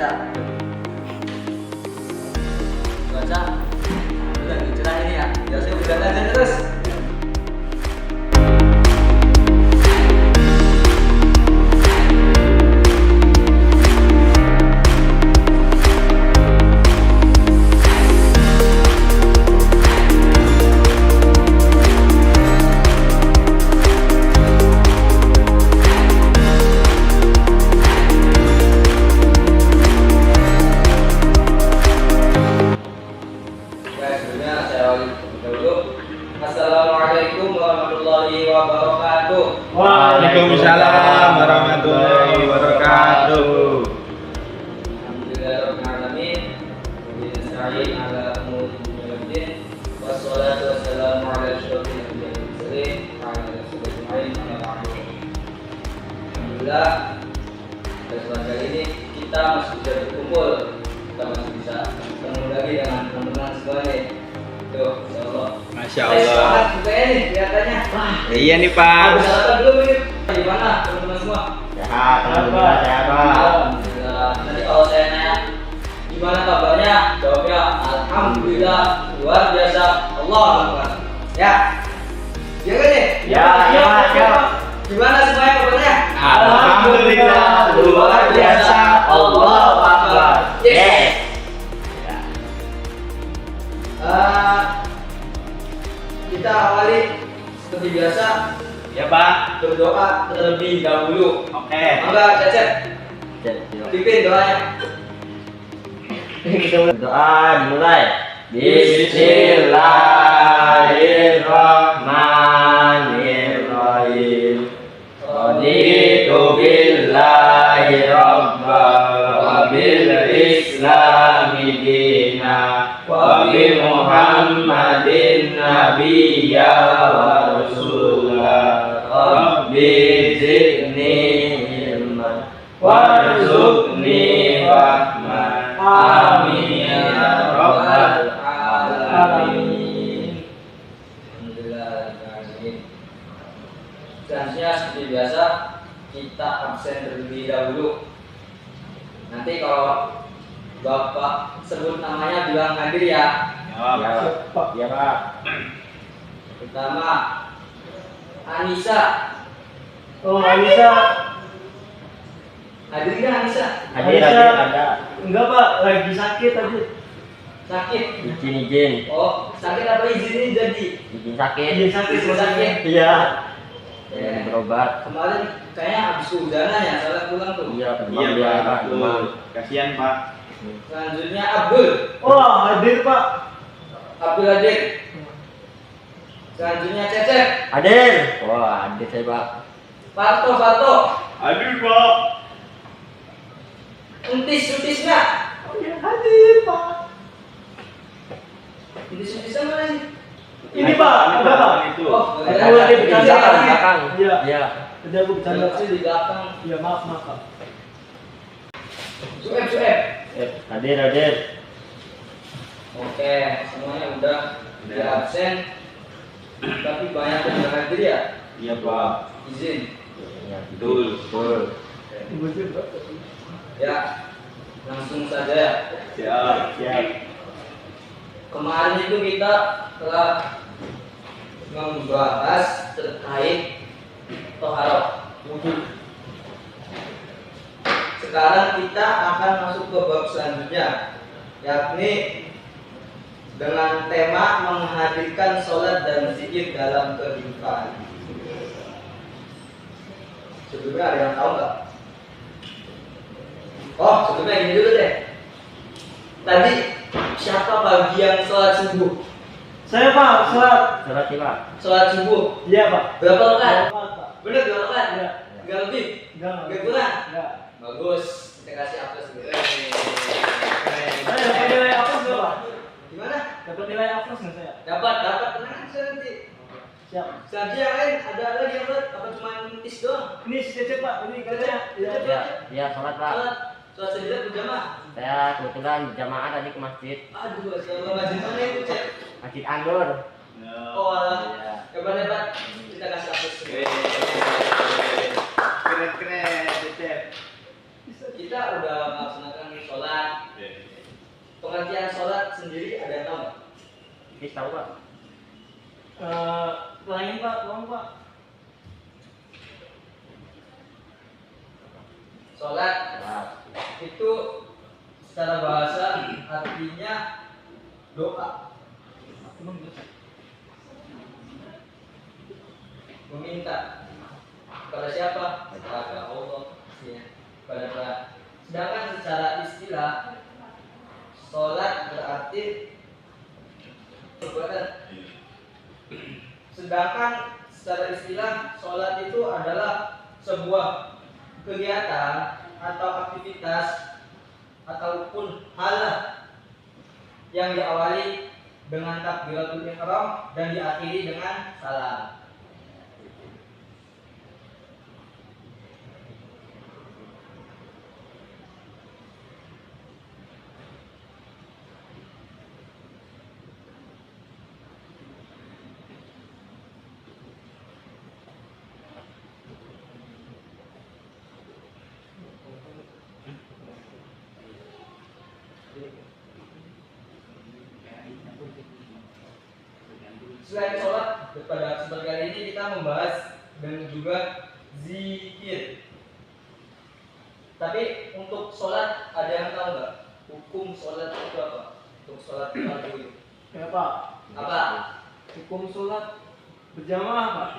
baca. Baca. Udah cerah ini ya. Ya saya udah aja terus. Assalamualaikum warahmatullahi wabarakatuh. Waalaikumsalam warahmatullahi wabarakatuh. Alhamdulillahirabbil alamin. Bismillahirrahmanirrahim. Ala muhammadin wassalatu wassalamu ala asyrofil anbiya'i wal mursalin wa ala alihi Alhamdulillah, pada kesempatan kali ini kita masih bisa berkumpul, kita masih bisa bertemu lagi dengan teman-teman semuanya. Tuh, insyaallah. Masya Allah. Saya nih kelihatannya. Wah, Iya nih Pak. sarapan dulu ini. Gimana teman-teman semua? Sehat, alhamdulillah sehat Pak. Alhamdulillah. Nanti kalau saya nanya gimana kabarnya, jawabnya alhamdulillah, luar biasa, Allah Akbar. Ya. Ya kan nih? Ya, ya. Gimana semuanya kabarnya? Alhamdulillah, luar biasa, Allah Akbar. Yes. Kita awali seperti biasa Ya Pak. berdoa terlebih dahulu. Oke. Mangga Cecep, pimpin doanya. Doa dimulai. Bismillahirrahmanirrahim. Raditu billahi rabba wa bil islami dina wa bi Muhammadin nabiyya wa rasulah. Rabbi zidni ilman warzuqni rahman. Amin ya rabbal alamin. Alhamdulillah. Selanjutnya seperti biasa kita absen terlebih dahulu. Nanti kalau Bapak sebut namanya bilang hadir ya. Ya Pak. Pertama Anissa. Oh, Anissa. Hadir nggak Anissa? Hadir ada. Enggak, Pak, lagi sakit tadi. Sakit. Izin. Oh, sakit apa izinnya jadi? Izin sakit. Iya, sakit. Izin sakit. Iya. Ya, berobat. Kemarin kayaknya habis kehujanan ya, salah pulang tuh. Iya, Iya dia Pak. demam. Kasihan Pak. Selanjutnya Abdul. Oh, hadir, Pak. Abdul hadir. Selanjutnya Cecep. Hadir. Wah, hadir saya Pak. Parto. Aduh Pak. Untis nggak? Oh, ya, hadir, Pak. Untis mana sih? Ini, Pak, enggak, Pak. Itu. Oh, Ada ada lagi di bercanda. Belakang. Iya. Iya. Ada aku bercanda. sih di belakang. Iya, maaf, Pak. Sueb. Hadir. Oke, semuanya udah di absen. Tapi banyak yang nggak hadir ya. Iya Pak. Izin. Iya, Betul. Ya, langsung saja ya. Siap. Kemarin itu kita telah membahas terkait toharoh wudhu. Sekarang kita akan masuk ke bab selanjutnya, yakni dengan tema menghadirkan sholat dan zikir dalam kehidupan. Sebelumnya ada yang tahu nggak? Oh, sebelumnya gini dulu deh. Tadi siapa pagi yang sholat subuh? Saya, Pak, sholat. Salat sih Pak. Sholat subuh Iya, Pak. berapa rakaat? Sholat, Pak. Bener 2 rakaat? Iya. Enggak lebih? Enggak. Enggak kurang? Enggak. Bagus. Kita kasih aplaus dulu. Saya dapat nilai apa enggak, Pak? Gimana? Dapat nilai apa enggak saya? Dapat tenang aja nanti. Siap. Selanjutnya yang lain ada lagi yang buat apa cuma tis doang? Ini si Cecep, Pak. Ini katanya. Iya. Iya, salat Pak. Sholat sendiri berjamaah. Saya kebetulan berjamaah tadi ke masjid. Aduh, assalamualaikum. Masjid mana itu, Cek? Masjid Anur. Oh, alah. Iya. Hebat. Kita kasih aplaus dulu. Keren. Cecep. Kita kita udah melaksanakan sholat. Pengertian sholat sendiri ada yang tahu nggak? Bis tahu Pak? Lain Pak, tolong Pak. Sholat Sholat. itu secara bahasa artinya doa, meminta kepada siapa? Kepada Allah, ya, kepada Tuhan. Sedangkan secara istilah sholat berarti perbuatan. Sedangkan secara istilah sholat itu adalah sebuah kegiatan atau aktivitas ataupun hal yang diawali dengan takbiratul ihram dan diakhiri dengan salam. Selain sholat, pada kesempatan kali ini kita membahas dan juga zikir. Tapi untuk sholat ada yang tahu nggak? Hukum sholat itu apa? Untuk sholat fardu itu Ya Pak, apa? hukum sholat berjamaah Pak.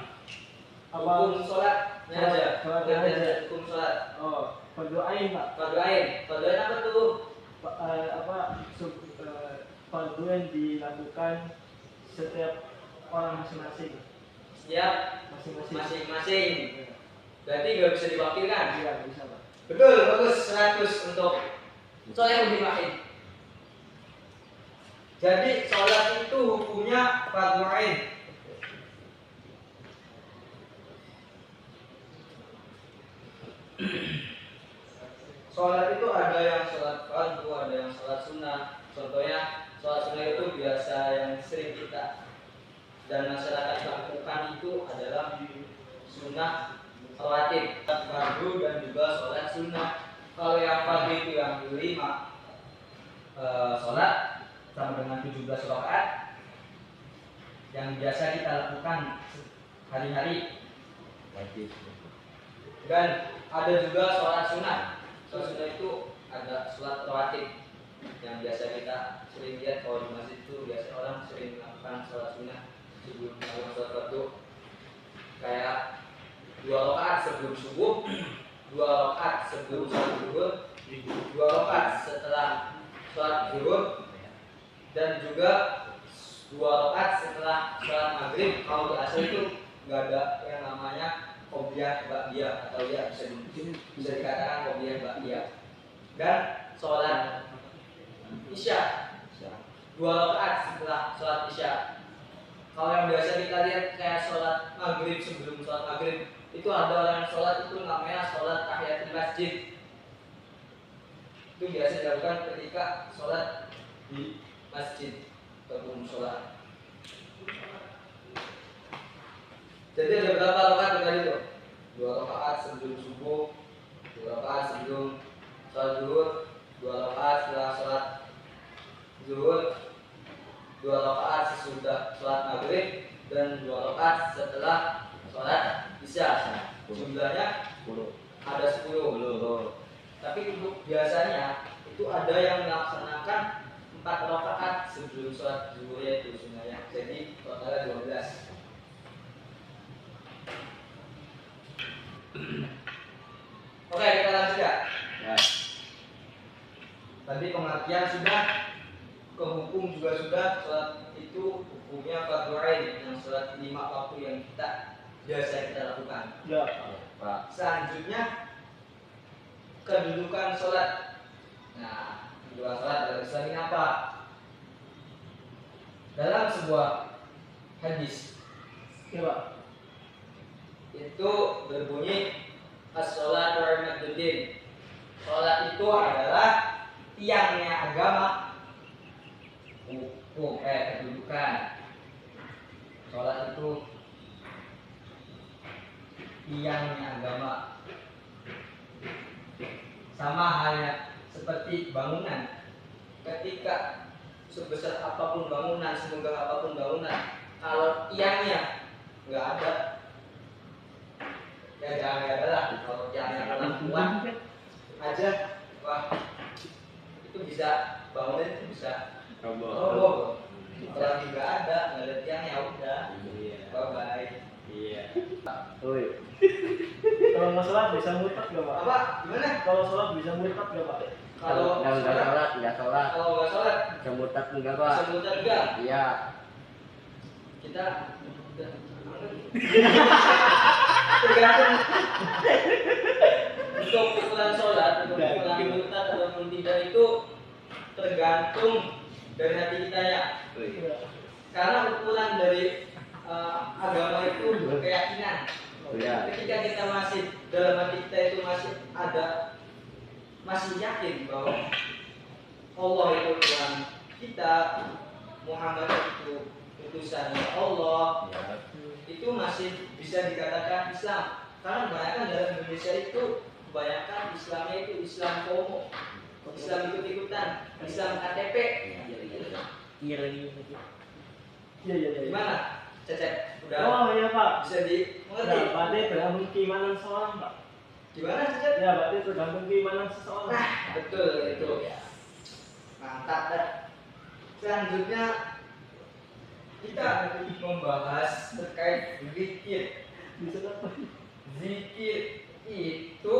Hukum sholatnya aja. Sholatnya aja. Hukum sholat. Oh, fardu ain Pak. Fardu ain. Fardu ain apa tuh? Fardu yang dilakukan setiap orang masing-masing. Setiap Masing-masing. masing-masing. Berarti nggak bisa diwakilkan. Iya, bisa Pak. Betul, bagus 100 untuk sholat yang dimakin. Jadi sholat itu hukumnya fardu ain. Sholat itu ada yang sholat fardu, ada yang sholat sunnah. Contohnya sholat sunnah itu biasa yang sering kita dan masyarakat lakukan itu adalah sunnah rawatib, fardu dan juga sholat sunnah. Kalau yang fardu itu yang 5 sholat sama dengan 17 rakaat yang biasa kita lakukan hari-hari. Wajib. Dan ada juga sholat sunnah. Sholat sunnah itu ada sholat rawatib yang biasa kita sering lihat kalau di masjid itu biasa orang sering melakukan sholat sunnah sebelum melakukan sholat fardu, kayak 2 rakaat sebelum subuh, 2 rakaat sebelum sholat zuhur, 2 rakaat setelah sholat zuhur, dan juga 2 rakaat setelah sholat maghrib. Kalau di asal itu nggak ada yang namanya qobliyah ba'diyah atau ya bisa dikatakan qobliyah ba'diyah. Dan sholat isya 2 rakaat setelah sholat isya. Kalau yang biasa kita lihat kayak sholat maghrib, sebelum sholat maghrib itu ada orang sholat itu namanya sholat tahiyatul masjid. Itu biasa dilakukan ketika sholat di masjid ataupun sholat. Jadi ada berapa rakaat tadi itu? 2 rakaat sebelum subuh, 2 rakaat sebelum sholat zuhur, 2 rakaat setelah sholat zuhur, 2 rakaat sesudah sholat maghrib, dan 2 rakaat setelah sholat isya. Jumlahnya ada 10. Tapi untuk biasanya itu ada yang melaksanakan 4 rakaat sebelum sholat zuhur, yaitu sunnahnya. Jadi totalnya 12. Oke, kita lanjut ya. Tadi pengertian sudah, ke hukum juga sudah. Sholat itu hukumnya fardu ain, yang sholat 5 waktu yang biasa kita lakukan. Ya. Pak. Selanjutnya kedudukan sholat. Nah, kedudukan sholat dalam Islam ini apa? Dalam sebuah hadis Ya Pak. itu berbunyi as-sholatu imaduddin. Sholat itu adalah tiangnya agama. Hukum kedudukan. Sholat itu tiangnya agama. Sama halnya seperti bangunan. Ketika sebesar apapun bangunan, semoga apapun bangunan, kalau tiangnya nggak ada, ya jangan ada lah. Kalau tiangnya kurang kuat aja, wah itu bisa bangunan itu bisa roboh. Kalau nggak ada tiang ya udah, bye bye. Iya. Woi. Kalau nggak sholat bisa murtad nggak pak? Apa? Gimana? Kalau sholat bisa murtad nggak pak? Kalau Enggak sholat. kalau nggak sholat, Bisa murtad enggak, Pak? bisa murtad enggak? Iya. Kita tergantung untuk ukuran sholat, untuk ukuran murtad ataupun tidak itu tergantung dari hati kita ya. Karena ukuran dari agama itu keyakinan. Iya. Ketika kita masih dalam hati kita itu masih yakin bahwa Allah itu Tuhan kita, Muhammad itu utusan Allah, itu masih bisa dikatakan Islam. Karena kebanyakan dalam Indonesia itu kebanyakan Islamnya itu Islam FOMO, Islam ikut-ikutan, Islam KTP. Iya lagi. Iya. Gimana? Cecep, udah Oh iya pak. bisa dimengerti? Nah, berarti tergantung keimanan seseorang pak. Gimana Cecep? Ya berarti tergantung keimanan seseorang. Nah, betul itu. Mantap dah. Selanjutnya kita membahas terkait zikir. Bisa apa? Zikir itu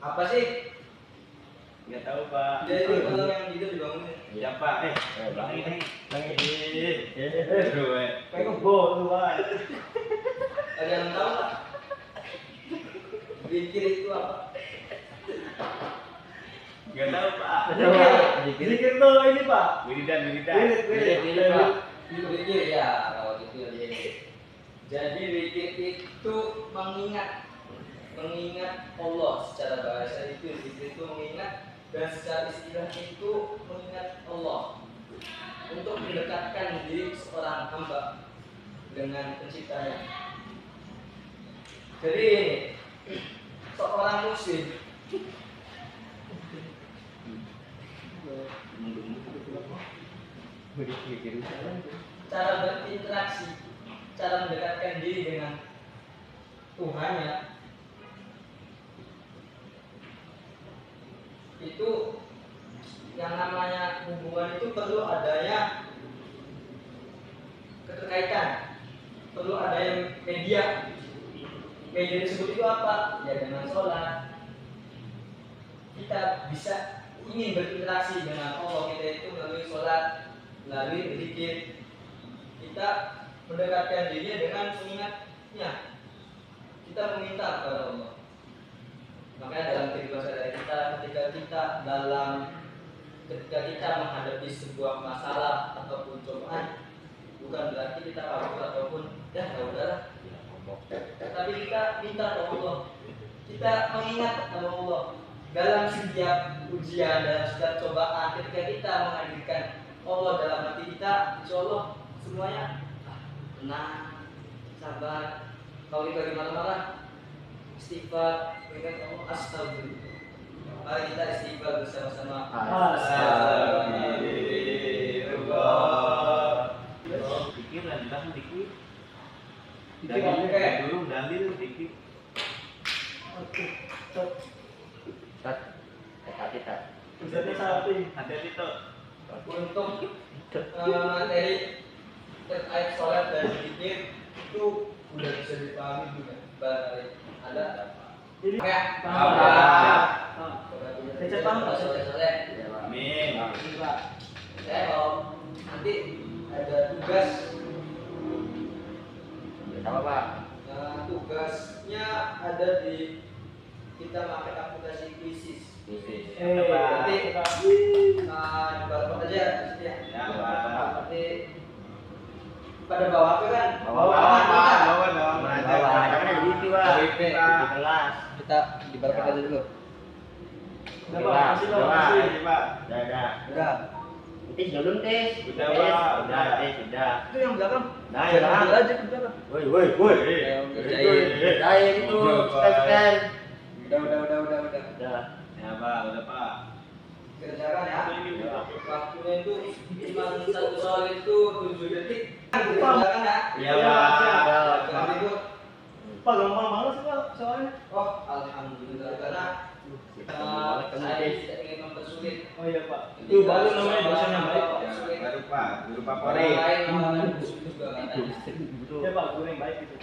apa sih? Nggak tahu Pak. Jadi kalau yang tidur dibangunin. Iya Pak. Bang ini. Aduh, Kayak kebo lu pak. Ada yang tahu nggak? Zikir itu apa? Nggak tahu Pak. Zikir tuh ini pak. Wiridan. Wirid, Pak. Zikir ya, kalau gitu ya. Jadi zikir itu mengingat Allah secara bahasa itu zikir itu mengingat, dan secara istilah itu mengingat Allah untuk mendekatkan diri seorang hamba dengan penciptanya. Jadi seorang muslim cara berinteraksi, cara mendekatkan diri dengan Tuhannya itu yang namanya hubungan itu perlu adanya keterkaitan, perlu adanya media. Media tersebut itu apa? Ya dengan sholat. Kita bisa ingin berinteraksi dengan Allah kita itu melalui sholat, melalui berzikir. Kita mendekatkan dirinya dengan mengingatnya. Kita meminta kepada Allah. Makanya dalam kehidupan sehari kita, ketika kita menghadapi sebuah masalah ataupun cobaan, bukan berarti kita kabur ataupun ya udahlah, tapi kita minta kepada Allah, kita mengingat kepada Allah dalam setiap ujian, dalam setiap cobaan. Ketika kita menghadirkan Allah dalam hati kita, insya Allah semuanya tenang, sabar. Kalau kita lagi marah-marah, istighfar, ingat Allah, astagfirullah. Mari kita istighfar bersama-sama. Astagfirullah. Dikit lanjut dikit. Oke. Dulu dalil dikit. Oke. Tat. Hati tat. Jadi satu. Hati-hati tuh. Untuk materi terkait sholat dan zikir itu udah bisa dipahami juga. Barangkali ada Jadi ya. Cecep paham nggak? Amin. Saya kalau nanti ada tugas, Apa, Pak? tugasnya ada di kita pakai aplikasi Quizzes. Isi. Di bawah aja di sini ya. Ya, Pak. Nanti pada bawah apa kan? Bawa. Jangan gitu, Pak. Di kelas. Kita di bawah aja dulu. Udah pak, kasih lo, kasih. Pak. Udah. Udah. Tis dulu, Tis. Udah, Pak. Udah, Tis, udah. Itu yang belakang. Nah, Jangan ya. ambil aja ke belakang. Woi. Kerjain. Cair itu, scan. Udah. Udah. Ya Pak, udah Pak. Kerjakan ya. Ya. Waktunya itu cuma satu soal itu 7 detik. Kerjakan ya. Iya Pak. Jangan ribut. Pak, gampang banget sih Pak soalnya. Oh, alhamdulillah karena saya tidak ingin mempersulit. Oh iya Pak. Itu baru namanya dosen yang baik Pak. Ya, baru Pak, guru Orang favorit. lain malah busuk juga katanya. Ya Pak, guru yang baik itu.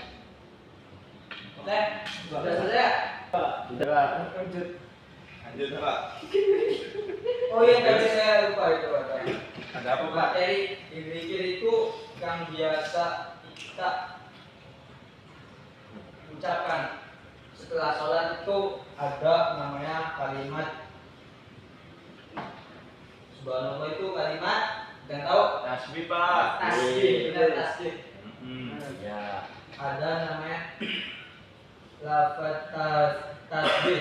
Oke, sudah selesai. Pak, Udah Pak. lanjut. Lanjut Pak. Oh iya tadi saya lupa itu ada. Ada apa Pak? Materi dipikir itu yang biasa kita ucapkan setelah sholat itu ada namanya kalimat subhanallah itu kalimat dan tahu Tasbih Pak. tasbih benar tasbih Ya. ada namanya lafaz tasbih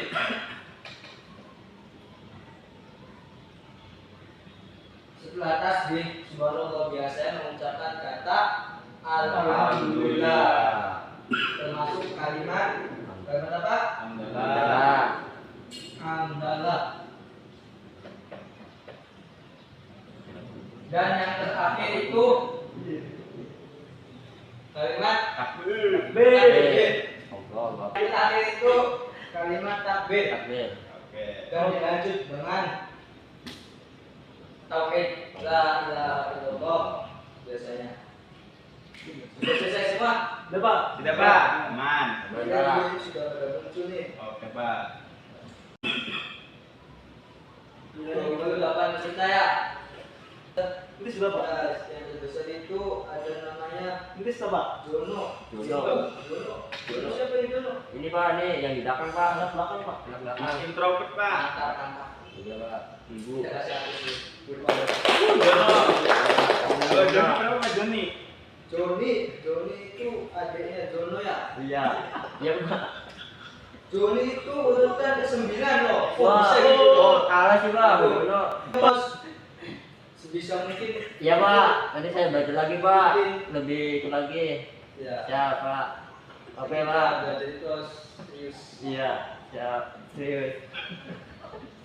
setelah tasbih subhanallah biasanya mengucapkan kata alhamdulillah termasuk kalimat apa? Alhamdulillah. Hamdalah. Dan yang terakhir itu kalimat Takbir. takbir. Allah. Yang terakhir itu kalimat takbir. Takbir. Oke. Dan dilanjut dengan tauhid la ilaha illallah biasanya. Sudah selesai semua? Udah Pak. Sudah Pak. Aman. Udah. Ini sudah pada muncul nih. Oke Pak. 28 peserta ya. Ini sudah Pak. Yang terbesar itu ada namanya Ini sudah Pak. Jono. Jono. Jono siapa ini Jono? Ini Pak nih yang di belakang Pak. Anak belakang Pak. Anak belakang. Introvert Pak. Angkat. Udah Pak. Ibu. Kita kasih aku sih. Jono. Oh, Jono berapa Pak Joni? Joni itu adiknya Jono ya. Iya. Iya Pak. Joni itu urutan ke-9 loh. Kok Wah. bisa gitu? Oh, kalah sih Pak. Jono. Terus sebisa mungkin. Iya Pak. Nanti saya belajar lagi Pak. Lebih itu lagi. Ya. Siap Pak. Oke Pak. Belajar itu harus serius. Iya. Siap. Serius.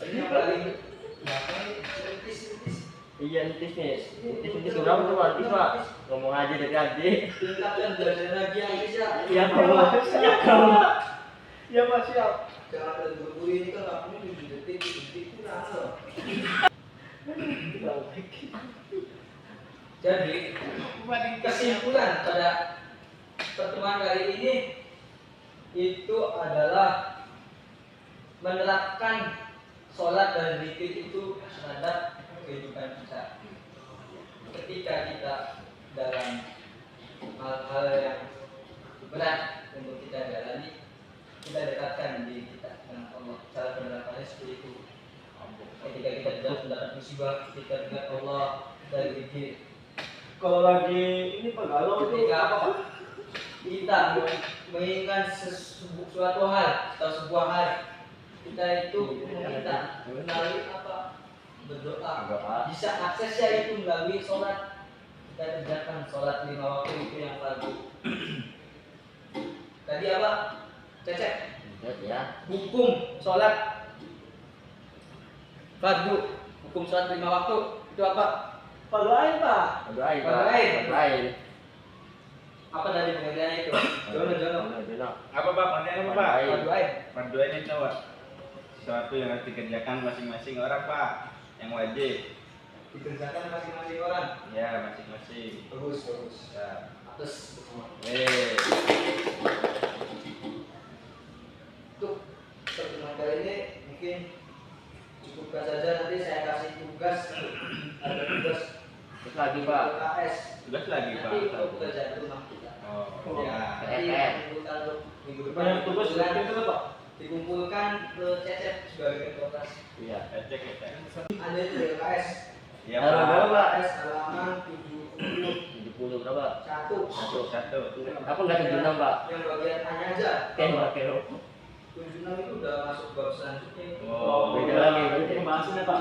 Ini yang paling belakang rintis. Iya, entis nih. Entis berapa tuh Pak? Entis Pak. Ngomong aja dari tadi. Tingkatkan belajar lagi yang bisa. Iya Pak. Iya Pak. Iya Pak, siap. Jangan ada guru ini kan waktunya 7 detik itu lama loh. Jadi kesimpulan pada pertemuan kali ini itu adalah menerapkan sholat dan zikir itu terhadap kehidupan kita. Ketika kita dalam hal-hal yang berat untuk kita jalani, kita dekatkan diri kita dengan Allah. Cara penerapannya seperti itu. Ketika kita sedang mendapat musibah, kita ingat Allah dan zikir. Kalau lagi ini Pak galau itu Ketika apa Pak? Kita menginginkan suatu hal atau sebuah hal, kita itu meminta melalui apa? Berdoa. Bisa aksesnya itu melalui sholat. Kita kerjakan sholat 5 waktu itu yang fardu. Tadi apa? Cecep. Ya. Hukum sholat fardu. Hukum sholat 5 waktu itu apa? Pak lain Pak. Doain Pak. Doain. Doain. Apa tadi pengertiannya itu? Jono. Jono. Apa Pak? Konten apa Pak? Farduain. Panduan ini coba. Sesuatu yang harus dikerjakan masing-masing orang Pak. Yang wajib. Dikerjakan masing-masing orang. Ya masing-masing. Bagus. Ya. Atas semua. Untuk pertemuan kali ini mungkin cukupkan saja, nanti saya kasih tugas. Ada tugas Terus lagi Pak. LKS. Tugas lagi Pak. Nanti untuk pekerjaan rumah kita. Oh ya. Nanti dikumpulkan untuk minggu depan. Banyak tugas Bulan itu Pak. dikumpulkan ke Cecep sebagai kertas. Iya. Cek. Ada itu LKS. Ya Halo, Pak. berapa Pak? LKS halaman 70. 70 berapa? Satu. Apa enggak 76 Pak? Yang bagian hanya aja. Kero. 76 itu udah masuk bab selanjutnya. Oh, beda lagi. Ini pembahasannya Pak.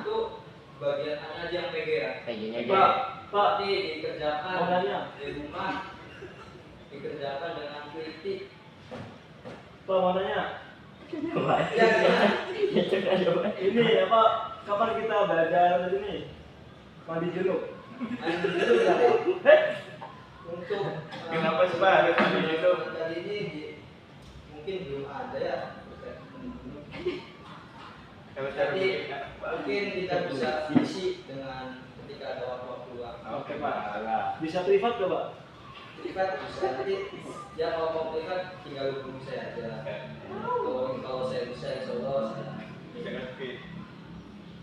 71 bagian hanya aja yang pegang. Kayak gini Pak, aja. Pak. Nanti dikerjakan Mau nanya. di rumah, dikerjakan dengan teliti. Pak mau nanya. Ya, gimana? Ini apa? Kapan kita belajar ini? Mandi junub. Mandi dulu berapa? Untuk Kenapa sih, Pak, harus mandi junub? kali ini mungkin belum ada ya. Kalau cara Nanti bikin, Pak. mungkin kita bisa isi dengan ketika ada waktu luang. Oke, Pak. Bisa privat gak, Pak? Privat bisa nanti ya kalau mau privat tinggal hubungi saya aja. Kalau saya bisa insya Allah saya. Bisa ngerti.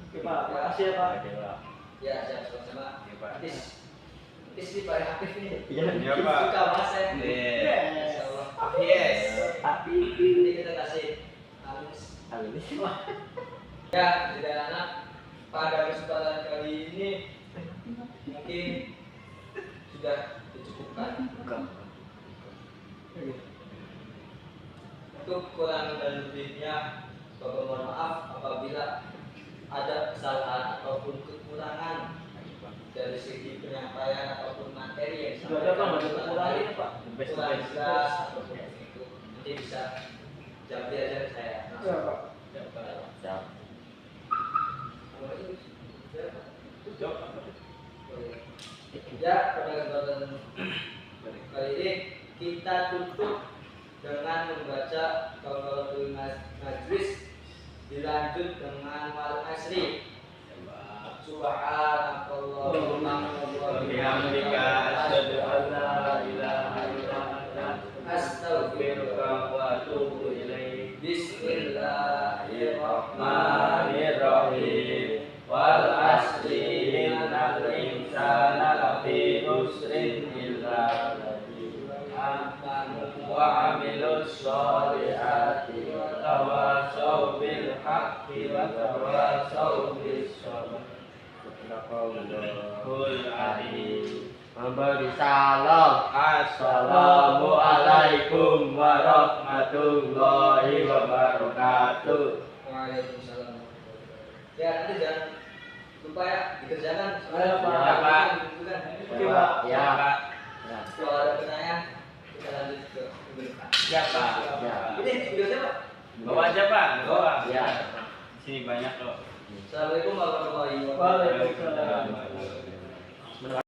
Oke, Pak. Makasih ya, Pak. Oke, Pak. Ya siap sama-sama. Oke, Pak. Tis ini paling aktif nih. Iya, Pak. Suka mas ya. Yes. Insya Allah. Yes. Nanti kita kasih halus. Halus. Ya, tidak anak pada kesempatan kali ini mungkin sudah dicukupkan. Untuk kurang dan lebihnya, Bapak mohon maaf apabila ada kesalahan ataupun kekurangan dari segi penyampaian ataupun materi yang Sudah ada, Pak. Ada kekurangan, Pak. kurang jelas ataupun itu nanti bisa jawab aja ke saya. Iya, Pak. Siap. Ya, pada kesempatan kali ini kita tutup dengan membaca Qaulatul Majlis dilanjut dengan wal asri. Subhanallahumma wa Bihamdika asyhadu an la ilaha illa anta astaghfiruka wa atubu ilaik. Bismillahirrahmanirrahim. Wal asri innal insana lafi khusrin illa amanu wa amilus solihati wa tawasaw bil haqqi wa tawasaw bis sabr. Kul alim. Memberi salam. Assalamualaikum warahmatullahi wabarakatuh. Waalaikumsalam. Ya, nanti jangan lupa ya dikerjakan. Ya, Pak. Ya, Pak. Oke, Pak. Ya. Pak. Kalau ada pertanyaan kita lanjut ke minggu depan. Ya, Pak. Ya. Ini videonya Pak. Bawa aja, Pak. Bawa. Ya. Sini banyak kok. Assalamualaikum warahmatullahi wabarakatuh. Waalaikumsalam. Waalaikumsalam.